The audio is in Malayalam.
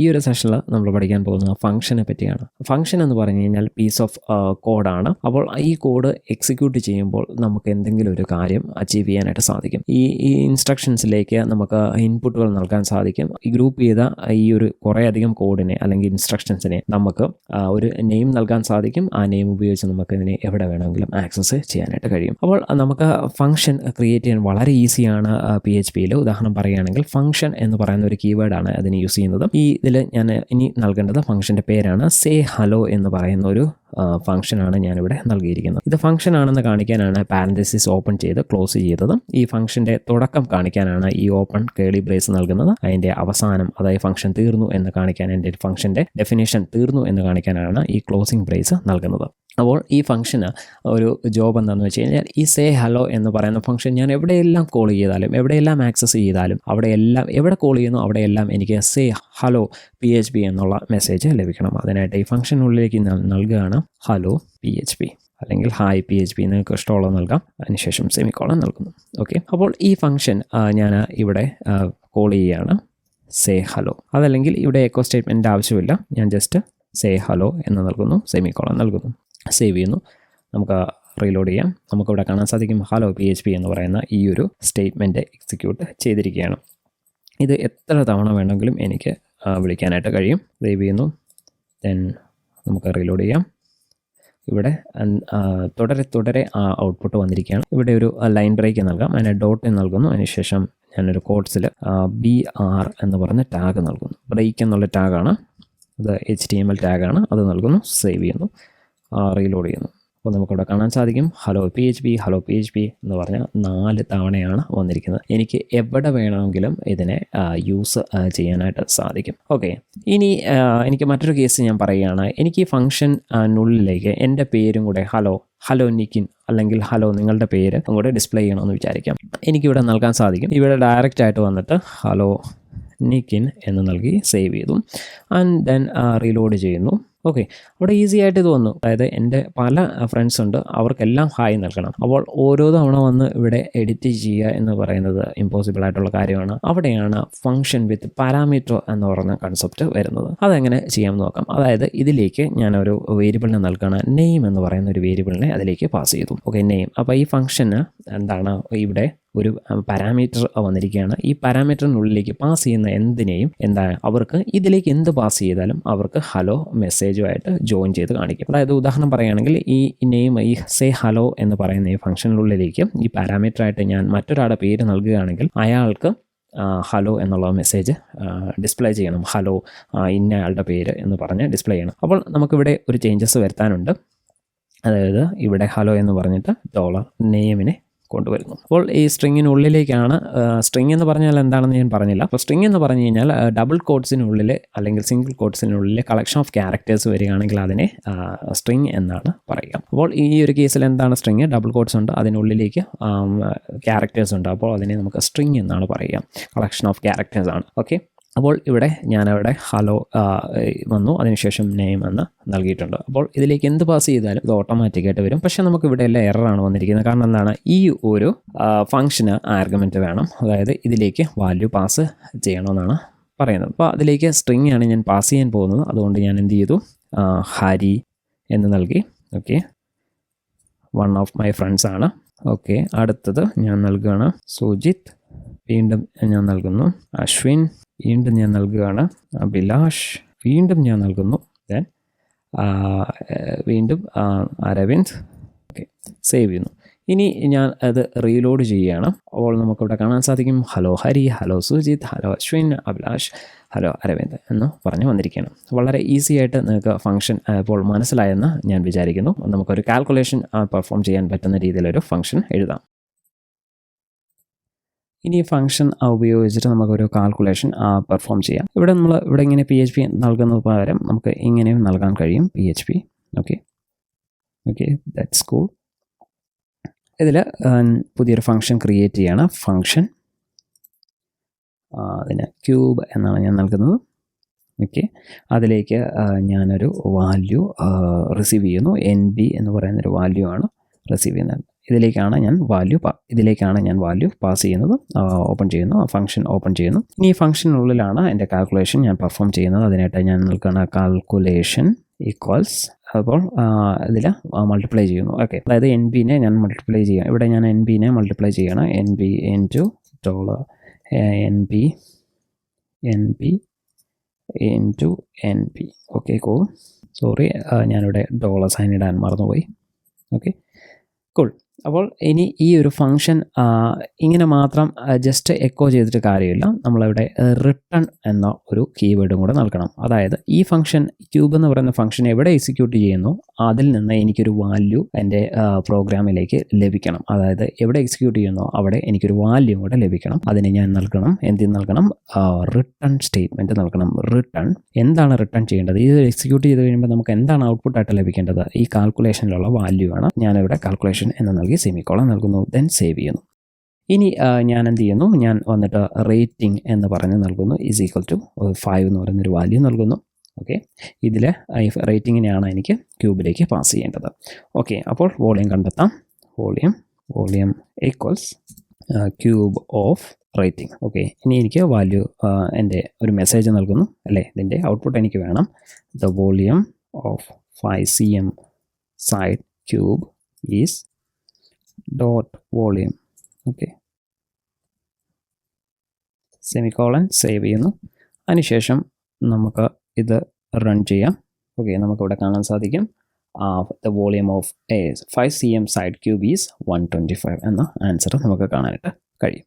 ഈ ഒരു സെഷനിൽ നമ്മൾ പഠിക്കാൻ പോകുന്നത് ഫംഗ്ഷനെ പറ്റിയാണ്. ഫംഗ്ഷൻ എന്ന് പറഞ്ഞു കഴിഞ്ഞാൽ പീസ് ഓഫ് കോഡാണ്. അപ്പോൾ ഈ കോഡ് എക്സിക്യൂട്ട് ചെയ്യുമ്പോൾ നമുക്ക് എന്തെങ്കിലും ഒരു കാര്യം അച്ചീവ് ചെയ്യാനായിട്ട് സാധിക്കും. ഈ ഇൻസ്ട്രക്ഷൻസിലേക്ക് നമുക്ക് ഇൻപുട്ടുകൾ നൽകാൻ സാധിക്കും. ഈ ഗ്രൂപ്പ് ചെയ്ത ഈ ഒരു കുറേയധികം കോഡിനെ അല്ലെങ്കിൽ ഇൻസ്ട്രക്ഷൻസിനെ നമുക്ക് ഒരു നെയിം നൽകാൻ സാധിക്കും. ആ നെയിം ഉപയോഗിച്ച് നമുക്ക് ഇതിനെ എവിടെ വേണമെങ്കിലും ആക്സസ് ചെയ്യാനായിട്ട് കഴിയും. അപ്പോൾ നമുക്ക് ഫംഗ്ഷൻ ക്രിയേറ്റ് ചെയ്യാൻ വളരെ ഈസിയാണ് PHPയിൽ. ഉദാഹരണം പറയുകയാണെങ്കിൽ ഫംഗ്ഷൻ എന്ന് പറയുന്ന ഒരു കീവേഡാണ് അതിന് യൂസ് ചെയ്യുന്നത്. ഈ ഇതിൽ ഞാൻ ഇനി നൽകേണ്ടത് ഫംഗ്ഷൻ്റെ പേരാണ്. സേ ഹലോ എന്ന് പറയുന്ന ഒരു ഫംഗ്ഷനാണ് ഞാനിവിടെ നൽകിയിരിക്കുന്നത്. ഇത് ഫംഗ്ഷൻ ആണെന്ന് കാണിക്കാനാണ് പാരന്തസിസ് ഓപ്പൺ ചെയ്ത് ക്ലോസ് ചെയ്തത്. ഈ ഫംഗ്ഷൻ്റെ തുടക്കം കാണിക്കാനാണ് ഈ ഓപ്പൺ കേളി ബ്രേസ് നൽകുന്നത്. അതിൻ്റെ അവസാനം, അതായത് ഫംഗ്ഷൻ തീർന്നു എന്ന് കാണിക്കാൻ, എൻ്റെ ഫംഗ്ഷൻ്റെ ഡെഫിനേഷൻ തീർന്നു എന്ന് കാണിക്കാനാണ് ഈ ക്ലോസിംഗ് ബ്രേസ് നൽകുന്നത്. അപ്പോൾ ഈ ഫംഗ്ഷന് ഒരു ജോബ് എന്താണെന്ന് വെച്ച് കഴിഞ്ഞാൽ ഈ സേ ഹലോ എന്ന് പറയുന്ന ഫംഗ്ഷൻ ഞാൻ എവിടെയെല്ലാം കോൾ ചെയ്താലും, എവിടെയെല്ലാം ആക്സസ് ചെയ്താലും, അവിടെയെല്ലാം എവിടെ കോൾ ചെയ്യുന്നു അവിടെയെല്ലാം എനിക്ക് സേ ഹലോ PHP എന്നുള്ള മെസ്സേജ് ലഭിക്കണം. അതിനായിട്ട് ഈ ഫംഗ്ഷനുള്ളിലേക്ക് നൽകുകയാണ് ഹലോ PHP അല്ലെങ്കിൽ ഹായ് PHP നിങ്ങൾക്ക് ഇഷ്ടമുള്ളത് നൽകാം. അതിനുശേഷം സെമിക്കോളൻ നൽകുന്നു. ഓക്കെ, അപ്പോൾ ഈ ഫംഗ്ഷൻ ഞാൻ ഇവിടെ കോൾ ചെയ്യുകയാണ് സേ ഹലോ. അതല്ലെങ്കിൽ ഇവിടെ എക്കോ സ്റ്റേറ്റ്മെൻറ്റിൻ്റെ ആവശ്യമില്ല. ഞാൻ ജസ്റ്റ് സേ ഹലോ എന്ന് നൽകുന്നു, സെമിക്കോളൻ നൽകുന്നു, സേവ് ചെയ്യുന്നു. നമുക്ക് റീലോഡ് ചെയ്യാം. നമുക്കിവിടെ കാണാൻ സാധിക്കും ഹലോ PHP എന്ന് പറയുന്ന ഈ ഒരു സ്റ്റേറ്റ്മെൻറ്റ് എക്സിക്യൂട്ട് ചെയ്തിരിക്കുകയാണ്. ഇത് എത്ര തവണ വേണമെങ്കിലും എനിക്ക് വിളിക്കാനായിട്ട് കഴിയും. സേവ് ചെയ്യുന്നു. ദെൻ നമുക്ക് റീലോഡ് ചെയ്യാം. ഇവിടെ തുടരെ ഔട്ട്പുട്ട് വന്നിരിക്കുകയാണ്. ഇവിടെ ഒരു ലൈൻ ബ്രേക്ക് നൽകാം. അതിനെ ഡോട്ട് നൽകുന്നു. അതിനുശേഷം ഞാനൊരു കോഡ്സിൽ BR എന്ന് പറഞ്ഞ ടാഗ് നൽകുന്നു. ബ്രേക്ക് എന്നുള്ള ടാഗാണ്, അത് HTML ടാഗാണ്. അത് നൽകുന്നു, സേവ് ചെയ്യുന്നു, റീലോഡ് ചെയ്യുന്നു. അപ്പോൾ നമുക്കിവിടെ കാണാൻ സാധിക്കും ഹലോ PHP എന്ന് പറഞ്ഞാൽ 4 തവണയാണ് വന്നിരിക്കുന്നത്. എനിക്ക് എവിടെ വേണമെങ്കിലും ഇതിനെ യൂസ് ചെയ്യാനായിട്ട് സാധിക്കും. ഓക്കെ, ഇനി എനിക്ക് മറ്റൊരു കേസ് ഞാൻ പറയുകയാണ്. എനിക്ക് ഈ ഫംഗ്ഷനുള്ളിലേക്ക് എൻ്റെ പേരും കൂടെ ഹലോ നിക്കിൻ അല്ലെങ്കിൽ ഹലോ നിങ്ങളുടെ പേര് അങ്ങോട്ട് ഡിസ്പ്ലേ ചെയ്യണമെന്ന് വിചാരിക്കാം. എനിക്കിവിടെ നൽകാൻ സാധിക്കും. ഇവിടെ ഡയറക്റ്റ് ആയിട്ട് വന്നിട്ട് ഹലോ നിക്കിൻ എന്ന് നൽകി സേവ് ചെയ്തു. ആൻഡ് ദെൻ റീലോഡ് ചെയ്യുന്നു. ഓക്കെ, അവിടെ ഈസി ആയിട്ട് ഇത് വന്നു. അതായത് എൻ്റെ പല ഫ്രണ്ട്സ് ഉണ്ട്, അവർക്കെല്ലാം ഹായ് നൽകണം. അപ്പോൾ ഓരോ തവണ വന്ന് ഇവിടെ എഡിറ്റ് ചെയ്യുക എന്ന് പറയുന്നത് ഇമ്പോസിബിൾ ആയിട്ടുള്ള കാര്യമാണ്. അവിടെയാണ് ഫംഗ്ഷൻ വിത്ത് പാരാമീറ്റർ എന്ന് പറയുന്ന കൺസെപ്റ്റ് വരുന്നത്. അതെങ്ങനെ ചെയ്യാമെന്ന് നോക്കാം. അതായത് ഇതിലേക്ക് ഞാനൊരു വേരിയബിളിനെ നൽകണം. നെയിം എന്ന് പറയുന്ന ഒരു വേരിയബിളിനെ അതിലേക്ക് പാസ് ചെയ്തു. Okay, name. അപ്പോൾ ഈ ഫംഗ്ഷന് എന്താണ്, ഇവിടെ ഒരു പാരാമീറ്റർ വന്നിരിക്കുകയാണ്. ഈ പാരാമീറ്ററിനുള്ളിലേക്ക് പാസ് ചെയ്യുന്ന എന്തിനേയും അവർക്ക് ഇതിലേക്ക് എന്ത് പാസ് ചെയ്താലും അവർക്ക് ഹലോ മെസ്സേജുമായിട്ട് ജോയിൻ ചെയ്ത് കാണിക്കും. അതായത് ഉദാഹരണം പറയുകയാണെങ്കിൽ ഈ നെയിം, ഈ സേ ഹലോ എന്ന് പറയുന്ന ഈ ഫംഗ്ഷനുള്ളിലേക്ക് ഈ പാരാമീറ്ററായിട്ട് ഞാൻ മറ്റൊരാളുടെ പേര് നൽകുകയാണെങ്കിൽ അയാൾക്ക് ഹലോ എന്നുള്ള മെസ്സേജ് ഡിസ്പ്ലേ ചെയ്യണം. ഹലോ ഇന്നയാളുടെ പേര് എന്ന് പറഞ്ഞ് ഡിസ്പ്ലേ ചെയ്യണം. അപ്പോൾ നമുക്കിവിടെ ഒരു ചേഞ്ചസ് വരുത്താനുണ്ട്. അതായത് ഇവിടെ ഹലോ എന്ന് പറഞ്ഞിട്ട് $നെയിമിനെ കൊണ്ടുവരുന്നു. അപ്പോൾ ഈ സ്ട്രിങ്ങിനുള്ളിലേക്കാണ്, സ്ട്രിങ് എന്ന് പറഞ്ഞാൽ എന്താണെന്ന് ഞാൻ പറഞ്ഞില്ല. അപ്പോൾ സ്ട്രിങ് എന്ന് പറഞ്ഞു കഴിഞ്ഞാൽ ഡബിൾ കോഡ്സിനുള്ളിൽ അല്ലെങ്കിൽ സിംഗിൾ കോഡ്സിനുള്ളിൽ കളക്ഷൻ ഓഫ് ക്യാരക്ടേഴ്സ് വരികയാണെങ്കിൽ അതിനെ സ്ട്രിങ് എന്നാണ് പറയുക. അപ്പോൾ ഈ ഒരു കേസിൽ എന്താണ് സ്ട്രിങ്? ഡബിൾ കോഡ്സ് ഉണ്ട്, അതിനുള്ളിലേക്ക് ക്യാരക്ടേഴ്സ് ഉണ്ട്. അപ്പോൾ അതിനെ നമുക്ക് സ്ട്രിങ് എന്നാണ് പറയുക. കളക്ഷൻ ഓഫ് ക്യാരക്ടേഴ്സ് ആണ്. ഓക്കെ, അപ്പോൾ ഇവിടെ ഞാനവിടെ ഹലോ വന്നു, അതിനുശേഷം നെയിം എന്ന് നൽകിയിട്ടുണ്ട്. അപ്പോൾ ഇതിലേക്ക് എന്ത് പാസ് ചെയ്താലും ഇത് ഓട്ടോമാറ്റിക്കായിട്ട് വരും. പക്ഷേ നമുക്ക് ഇവിടെ എല്ലാം എററാണ് വന്നിരിക്കുന്നത്. കാരണം എന്താണ്, ഈ ഒരു ഫംഗ്ഷന് ആർഗ്യുമെൻറ്റ് വേണം. അതായത് ഇതിലേക്ക് വാല്യൂ പാസ് ചെയ്യണമെന്നാണ് പറയുന്നത്. അപ്പോൾ അതിലേക്ക് സ്ട്രിങ് ആണ് ഞാൻ പാസ് ചെയ്യാൻ പോകുന്നത്. അതുകൊണ്ട് ഞാൻ എന്ത് ചെയ്തു, ഹരി എന്ന് നൽകി. Okay, one of my friends ആണ്. ഓക്കെ, അടുത്തത് ഞാൻ നൽകുകയാണ് സുജിത്ത്. വീണ്ടും ഞാൻ നൽകുന്നു അശ്വിൻ. വീണ്ടും ഞാൻ നൽകുകയാണ് അഭിലാഷ്. വീണ്ടും ഞാൻ നൽകുന്നു ദെൻ വീണ്ടും അരവിന്ദ്. ഓക്കെ, സേവ് ചെയ്യുന്നു. ഇനി ഞാൻ അത് റീലോഡ് ചെയ്യുകയാണ്. അപ്പോൾ നമുക്കിവിടെ കാണാൻ സാധിക്കും hello Hari, hello Sujith, hello Ashwin, Abhilash, hello Aravind എന്ന് പറഞ്ഞ് വന്നിരിക്കുകയാണ്. വളരെ ഈസി ആയിട്ട് നിങ്ങൾക്ക് ഫംഗ്ഷൻ ഇപ്പോൾ മനസ്സിലായെന്ന് ഞാൻ വിചാരിക്കുന്നു. നമുക്കൊരു കാൽക്കുലേഷൻ പെർഫോം ചെയ്യാൻ പറ്റുന്ന രീതിയിലൊരു ഫംഗ്ഷൻ എഴുതാം. ഇനി ഫംഗ്ഷൻ ഉപയോഗിച്ചിട്ട് നമുക്കൊരു കാൽക്കുലേഷൻ പെർഫോം ചെയ്യാം. ഇവിടെ ഇങ്ങനെ PHP നൽകുന്നത് പകരം നമുക്ക് ഇങ്ങനെയും നൽകാൻ കഴിയും PHP. Okay, that's cool. ഇതിൽ പുതിയൊരു ഫംഗ്ഷൻ ക്രിയേറ്റ് ചെയ്യണം. ഫംഗ്ഷൻ അതിന് ക്യൂബ് എന്നാണ് ഞാൻ നൽകുന്നത്. ഓക്കെ, അതിലേക്ക് ഞാനൊരു വാല്യൂ റിസീവ് ചെയ്യുന്നു. NB എന്ന് പറയുന്നൊരു വാല്യൂ ആണ് റിസീവ് ചെയ്യുന്നത്. ഇതിലേക്കാണ് ഞാൻ വാല്യൂ പാസ് ചെയ്യുന്നത്. ഓപ്പൺ ചെയ്യുന്നു, ഫംഗ്ഷൻ ഓപ്പൺ ചെയ്യുന്നു. ഇനി ഈ ഫംഗ്ഷനുള്ളിലാണ് എൻ്റെ കാൽക്കുലേഷൻ ഞാൻ പെർഫോം ചെയ്യുന്നത്. അതിനായിട്ട് ഞാൻ നൽകുന്ന കാൽക്കുലേഷൻ ഈക്വൽസ്, അപ്പോൾ ഇതിൽ മൾട്ടിപ്ലൈ ചെയ്യുന്നു. ഓക്കെ, അതായത് എൻ ബിനെ ഞാൻ മൾട്ടിപ്ലൈ ചെയ്യാം. ഇവിടെ ഞാൻ എൻ ബിനെ മൾട്ടിപ്ലൈ ചെയ്യണം. N B into dollar N B into N B. Okay, cool. Sorry, ഞാനിവിടെ ഡോളർ സൈൻ ഇടാൻ മറന്നുപോയി. Okay, cool. അപ്പോൾ ഇനി ഈ ഒരു ഫംഗ്ഷൻ ഇങ്ങനെ മാത്രം ജസ്റ്റ് എക്കോ ചെയ്തിട്ട് കാര്യമില്ല. നമ്മളിവിടെ റിട്ടേൺ എന്ന ഒരു കീവേഡും കൂടെ നൽകണം. അതായത് ഈ ഫംഗ്ഷൻ ക്യൂബ് എന്ന് പറയുന്ന ഫംഗ്ഷൻ എവിടെ എക്സിക്യൂട്ട് ചെയ്യുന്നു അതിൽ നിന്ന് എനിക്കൊരു വാല്യൂ എൻ്റെ പ്രോഗ്രാമിലേക്ക് ലഭിക്കണം. അതായത് എവിടെ എക്സിക്യൂട്ട് ചെയ്യുന്നോ അവിടെ എനിക്കൊരു വാല്യൂ കൂടെ ലഭിക്കണം. അതിന് ഞാൻ നൽകണം, റിട്ടേൺ സ്റ്റേറ്റ്മെൻറ്റ് നൽകണം. റിട്ടേൺ എന്താണ് റിട്ടേൺ ചെയ്യേണ്ടത്? ഇത് എക്സിക്യൂട്ട് ചെയ്ത് കഴിയുമ്പോൾ നമുക്ക് എന്താണ് ഔട്ട്പുട്ടായിട്ട് ലഭിക്കേണ്ടത്? ഈ കാൽക്കുലേഷനിലുള്ള വാല്യൂ ആണ്. ഞാനിവിടെ കാൽക്കുലേഷൻ എന്ന് നൽകി സെമിക്കോളൻ നൽകുന്നു, ദെൻ സേവ് ചെയ്യുന്നു. ഇനി ഞാൻ എന്ത് ചെയ്യുന്നു? ഞാൻ വന്നിട്ട് റേറ്റിംഗ് എന്ന് പറഞ്ഞ് നൽകുന്നു. ഈസ് ഈക്വൽ ടു 5 എന്ന് പറയുന്നൊരു വാല്യൂ നൽകുന്നു. ഓക്കെ, ഇതിൽ റേറ്റിങ്ങിനെയാണ് എനിക്ക് ക്യൂബിലേക്ക് പാസ് ചെയ്യേണ്ടത്. ഓക്കെ, അപ്പോൾ വോളിയം കണ്ടെത്താം. Volume equals cube of rating. Okay, ഇനി എനിക്ക് വാല്യൂ എൻ്റെ ഒരു മെസ്സേജ് നൽകുന്നു അല്ലേ? ഇതിൻ്റെ ഔട്ട്പുട്ട് എനിക്ക് വേണം. The volume of 5 cm side cube is dot volume. Okay, semicolon save ചെയ്യുന്നു. അതിനുശേഷം നമുക്ക് ഇത് റൺ ചെയ്യാം. ഓക്കെ, നമുക്കിവിടെ കാണാൻ സാധിക്കും the volume of 5 cm side cube is 125 എന്ന ആൻസർ നമുക്ക് കാണാനായിട്ട് കഴിയും.